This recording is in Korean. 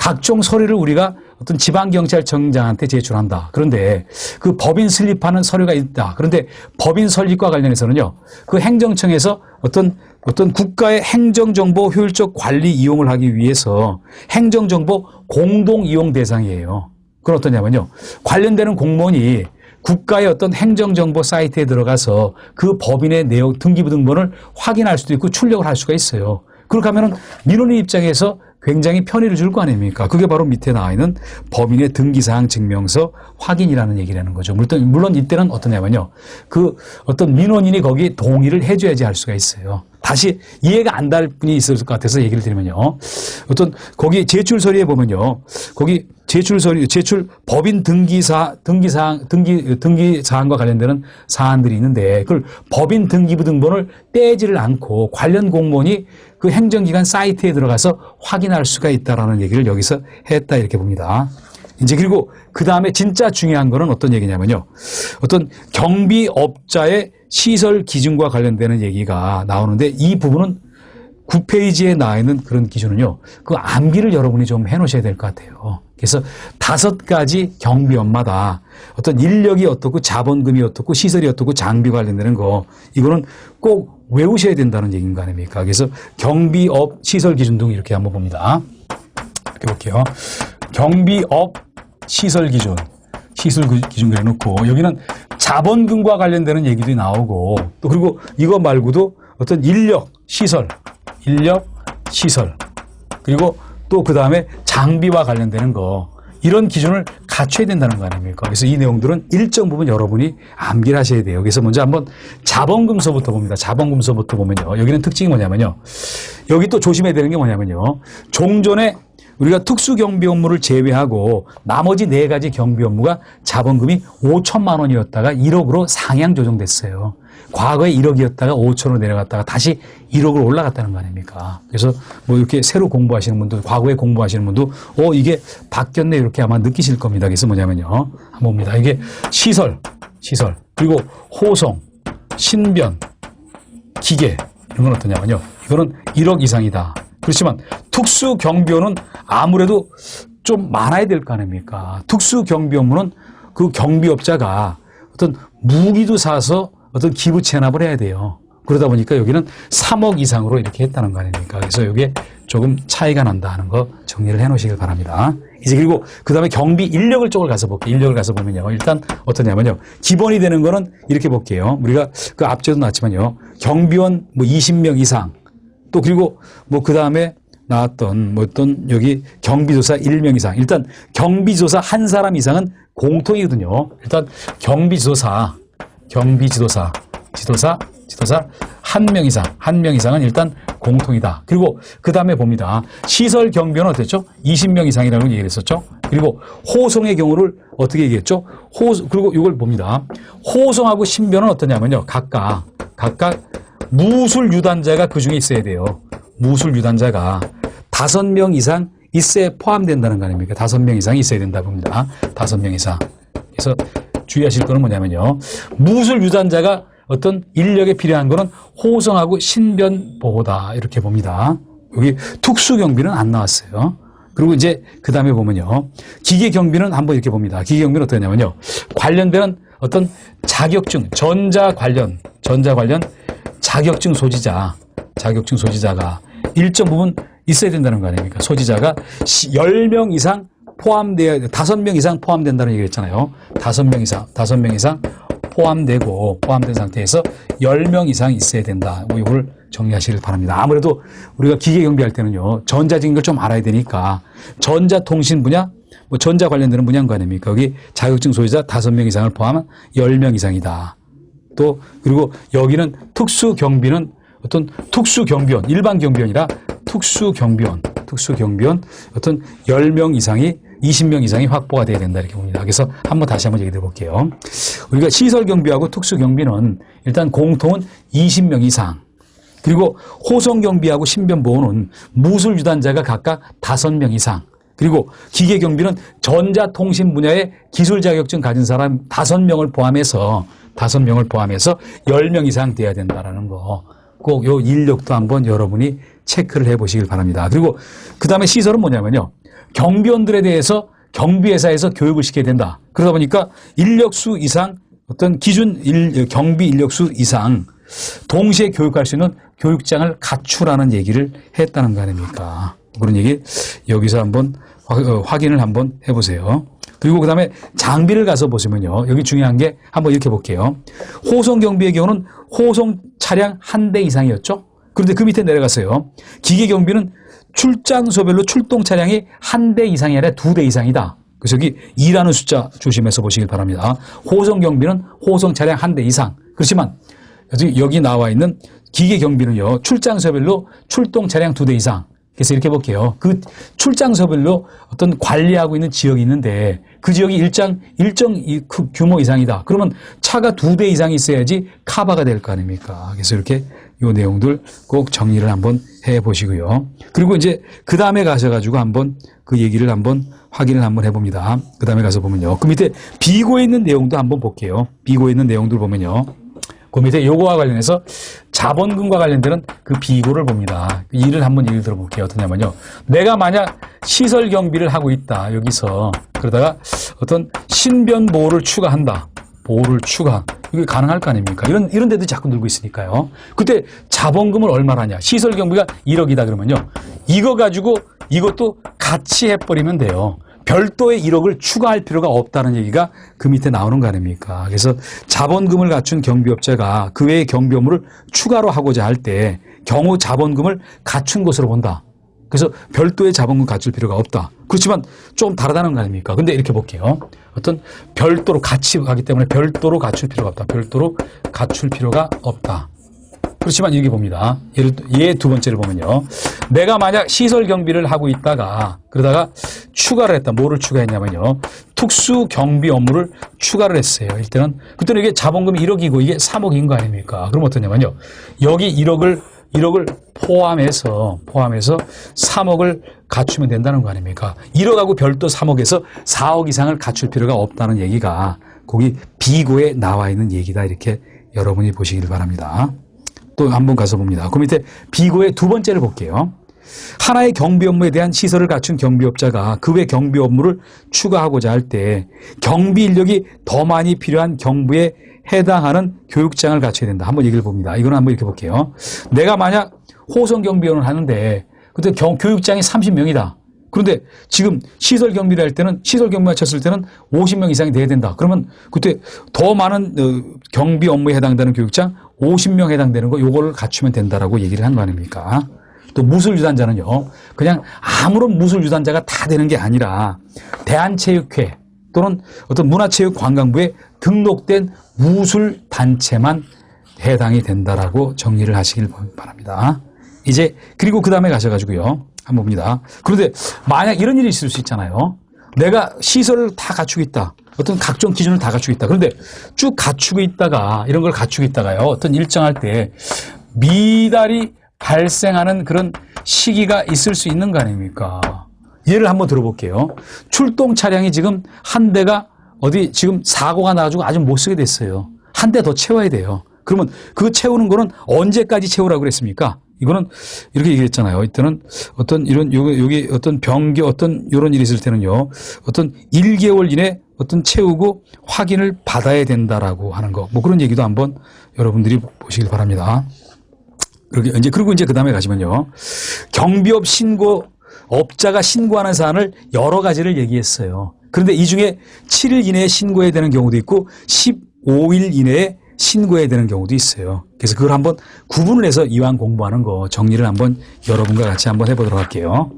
각종 서류를 우리가 어떤 지방경찰청장한테 제출한다. 그런데 그 법인 설립하는 서류가 있다. 그런데 법인 설립과 관련해서는요, 그 행정청에서 어떤 국가의 행정정보 효율적 관리 이용을 하기 위해서 행정정보 공동 이용 대상이에요. 그건 어떠냐면요, 관련되는 공무원이 국가의 어떤 행정정보 사이트에 들어가서 그 법인의 내용, 등기부 등본을 확인할 수도 있고 출력을 할 수가 있어요. 그렇게 하면은 민원인 입장에서 굉장히 편의를 줄 거 아닙니까? 그게 바로 밑에 나와 있는 법인의 등기사항 증명서 확인이라는 얘기라는 거죠. 물론 이때는 어떠냐면요, 그 어떤 민원인이 거기 동의를 해줘야지 할 수가 있어요. 다시 이해가 안 될 분이 있을 것 같아서 얘기를 드리면요, 어떤 거기 제출 서류에 보면요, 거기 제출 법인 등기사항과 관련되는 사안들이 있는데, 그걸 법인 등기부 등본을 떼지를 않고 관련 공무원이 그 행정기관 사이트에 들어가서 확인할 수가 있다라는 얘기를 여기서 했다, 이렇게 봅니다. 이제 그리고 그 다음에 진짜 중요한 거는 어떤 얘기냐면요, 어떤 경비업자의 시설 기준과 관련되는 얘기가 나오는데, 이 부분은 9페이지에 나와 있는 그런 기준은요, 그 암기를 여러분이 좀 해놓으셔야 될 것 같아요. 그래서 5가지 경비업마다 어떤 인력이 어떻고 자본금이 어떻고 시설이 어떻고 장비 관련되는 거, 이거는 꼭 외우셔야 된다는 얘기인 거 아닙니까? 그래서 경비업 시설 기준 등 이렇게 한번 봅니다. 이렇게 볼게요. 경비업 시설 기준 그래놓고, 여기는 자본금과 관련되는 얘기도 나오고, 또 그리고 이거 말고도 어떤 인력 시설, 그리고 또 그 다음에 장비와 관련되는 거, 이런 기준을 갖춰야 된다는 거 아닙니까? 그래서 이 내용들은 일정 부분 여러분이 암기를 하셔야 돼요. 그래서 먼저 한번 자본금서부터 봅니다. 자본금서부터 보면요, 여기는 특징이 뭐냐면요, 여기 또 조심해야 되는 게 뭐냐면요, 종전에 우리가 특수경비 업무를 제외하고 나머지 4가지 경비 업무가 자본금이 5천만 원이었다가 1억으로 상향 조정됐어요. 과거에 1억이었다가 5천으로 내려갔다가 다시 1억으로 올라갔다는 거 아닙니까? 그래서 뭐 이렇게 새로 공부하시는 분들, 과거에 공부하시는 분도 이게 바뀌었네, 이렇게 아마 느끼실 겁니다. 그래서 뭐냐면요, 한번 봅니다. 이게 시설, 그리고 호송, 신변, 기계, 이런 건 어떠냐면요, 이거는 1억 이상이다. 그렇지만 특수경비원은 아무래도 좀 많아야 될 거 아닙니까? 특수경비업무는 그 경비업자가 어떤 무기도 사서 어떤 기부 체납을 해야 돼요. 그러다 보니까 여기는 3억 이상으로 이렇게 했다는 거 아닙니까? 그래서 이게 조금 차이가 난다 하는 거 정리를 해 놓으시길 바랍니다. 이제 그리고 그 다음에 경비 인력을 쪽을 가서 볼게요. 인력을 가서 보면요, 일단 어떠냐면요, 기본이 되는 거는 이렇게 볼게요. 우리가 그 앞쪽에도 나왔지만요, 경비원 뭐 20명 이상, 또 그리고 뭐 그 다음에 나왔던 뭐 어떤 여기 경비조사 1명 이상, 일단 경비조사 한 사람 이상은 공통이거든요. 일단 경비지도사 1명 이상은 일단 공통이다. 그리고 그 다음에 봅니다. 시설 경비원은 어땠죠? 20명 이상이라고 얘기를 했었죠. 그리고 호송의 경우를 어떻게 얘기했죠? 그리고 이걸 봅니다. 호송하고 신변은 어떠냐면요, 각각 무술 유단자가 그 중에 있어야 돼요. 무술 유단자가 5명 이상 있어야 포함된다는 거 아닙니까? 5명 이상이 있어야 된다 봅니다. 5명 이상. 그래서 주의하실 거는 뭐냐면요, 무술 유단자가 어떤 인력에 필요한 거는 호송하고 신변 보호다, 이렇게 봅니다. 여기 특수경비는 안 나왔어요. 그리고 이제 그 다음에 보면요, 기계경비는 한번 이렇게 봅니다. 기계경비는 어떠냐면요, 관련되는 어떤 자격증, 전자 관련 자격증 소지자가 일정 부분 있어야 된다는 거 아닙니까? 소지자가 10명 이상 포함돼야, 5명 이상 포함된다는 얘기 했잖아요. 5명 이상 포함된 상태에서 10명 이상 있어야 된다. 뭐 이걸 정리하시길 바랍니다. 아무래도 우리가 기계 경비할 때는요, 전자적인 걸 좀 알아야 되니까 전자통신 분야, 뭐 전자 관련되는 분야인 거 아닙니까? 여기 자격증 소유자 5명 이상을 포함한 10명 이상이다. 또 그리고 여기는 특수경비는 어떤 특수경비원, 일반 경비원이라 특수경비원 어떤 10명 이상이 20명 이상이 확보가 돼야 된다, 이렇게 봅니다. 그래서 다시 한번 얘기 드려볼게요. 우리가 시설경비하고 특수경비는 일단 공통은 20명 이상, 그리고 호송경비하고 신변보호는 무술 유단자가 각각 5명 이상, 그리고 기계경비는 전자통신 분야의 기술 자격증 가진 사람 5명을 포함해서 10명 이상 돼야 된다라는 거, 꼭 요 인력도 한번 여러분이 체크를 해 보시길 바랍니다. 그리고 그 다음에 시설은 뭐냐면요, 경비원들에 대해서 경비회사에서 교육을 시켜야 된다. 그러다 보니까 인력수 이상 어떤 기준 경비 인력수 이상 동시에 교육할 수 있는 교육장을 갖추라는 얘기를 했다는 거 아닙니까? 그런 얘기 여기서 한번 확인을 한번 해보세요. 그리고 그 다음에 장비를 가서 보시면요. 여기 중요한 게 한번 이렇게 볼게요. 호송 경비의 경우는 호송 차량 1대 이상이었죠. 그런데 그 밑에 내려갔어요. 기계 경비는 출장소별로 출동 차량이 1대 이상이 아니라 2대 이상이다. 그래서 여기 2라는 숫자 조심해서 보시길 바랍니다. 호송 경비는 호송 차량 1대 이상. 그렇지만 여기 나와 있는 기계 경비는요. 출장소별로 출동 차량 2대 이상. 그래서 이렇게 볼게요. 그 출장소별로 어떤 관리하고 있는 지역이 있는데 그 지역이 일정 규모 이상이다. 그러면 차가 2대 이상이 있어야지 카바가 될 거 아닙니까? 그래서 이렇게 이 내용들 꼭 정리를 한번 해 보시고요. 그리고 이제 그 다음에 가셔가지고 한번 그 얘기를 한번 확인을 한번 해봅니다. 그 다음에 가서 보면요. 그 밑에 비고에 있는 내용도 한번 볼게요. 비고에 있는 내용들 보면요. 그 밑에 요거와 관련해서 자본금과 관련되는 그 비고를 봅니다. 일을 한번 예를 들어 볼게요. 어떠냐면요. 내가 만약 시설 경비를 하고 있다. 여기서 그러다가 어떤 신변 보호를 추가한다. 보호를 추가. 이게 가능할 거 아닙니까? 이런 데도 자꾸 늘고 있으니까요. 그때 자본금을 얼마나 하냐. 시설 경비가 1억이다 그러면요. 이거 가지고 이것도 같이 해버리면 돼요. 별도의 1억을 추가할 필요가 없다는 얘기가 그 밑에 나오는 거 아닙니까? 그래서 자본금을 갖춘 경비업자가 그 외의 경비 업무를 추가로 하고자 할 때 경우 자본금을 갖춘 것으로 본다. 그래서 별도의 자본금 갖출 필요가 없다. 그렇지만 좀 다르다는 거 아닙니까? 근데 이렇게 볼게요. 어떤 별도로 같이 하기 때문에 별도로 갖출 필요가 없다. 별도로 갖출 필요가 없다. 그렇지만 이렇게 봅니다. 얘 두 번째를 보면요. 내가 만약 시설 경비를 하고 있다가 그러다가 추가를 했다. 뭐를 추가했냐면요. 특수 경비 업무를 추가를 했어요. 일단은 그때는 이게 자본금이 1억이고 이게 3억인 거 아닙니까? 그럼 어떠냐면요. 여기 1억을 포함해서 3억을 갖추면 된다는 거 아닙니까? 1억하고 별도 3억에서 4억 이상을 갖출 필요가 없다는 얘기가 거기 비고에 나와 있는 얘기다. 이렇게 여러분이 보시길 바랍니다. 또 한번 가서 봅니다. 그 밑에 비고의 두 번째를 볼게요. 하나의 경비 업무에 대한 시설을 갖춘 경비업자가 그 외 경비 업무를 추가하고자 할 때 경비 인력이 더 많이 필요한 경부에 해당하는 교육장을 갖춰야 된다. 한번 얘기를 봅니다. 이거는 한번 이렇게 볼게요. 내가 만약 호송 경비원을 하는데 그때 교육장이 30명이다. 그런데 지금 시설 경비를 할 때는 시설 경비만 쳤을 때는 50명 이상이 돼야 된다. 그러면 그때 더 많은 경비 업무에 해당되는 교육장 50명 해당되는 거 요거를 갖추면 된다라고 얘기를 한 거 아닙니까? 또 무술 유단자는요. 그냥 아무런 무술 유단자가 다 되는 게 아니라 대한체육회 또는 어떤 문화체육관광부에 등록된 무술 단체만 해당이 된다라고 정리를 하시길 바랍니다. 이제 그리고 그 다음에 가셔가지고요. 한번 봅니다. 그런데 만약 이런 일이 있을 수 있잖아요. 내가 시설을 다 갖추고 있다. 어떤 각종 기준을 다 갖추고 있다. 그런데 쭉 갖추고 있다가 이런 걸 갖추고 있다가요. 어떤 일정할 때 미달이 발생하는 그런 시기가 있을 수 있는 거 아닙니까? 예를 한번 들어볼게요. 출동 차량이 지금 한 대가 어디 지금 사고가 나가지고 아주 못 쓰게 됐어요. 한 대 더 채워야 돼요. 그러면 그 채우는 거는 언제까지 채우라고 그랬습니까? 이거는 이렇게 얘기했잖아요. 이때는 어떤 이런 여기 어떤 병기 어떤 이런 일이 있을 때는요. 어떤 1개월 이내 어떤 채우고 확인을 받아야 된다라고 하는 거. 뭐 그런 얘기도 한번 여러분들이 보시길 바랍니다. 그리고 이제 그 다음에 가시면요. 경비업 업자가 신고하는 사안을 여러 가지를 얘기했어요. 그런데 이 중에 7일 이내에 신고해야 되는 경우도 있고 15일 이내에 신고해야 되는 경우도 있어요. 그래서 그걸 한번 구분을 해서 이왕 공부하는 거 정리를 한번 여러분과 같이 한번 해보도록 할게요.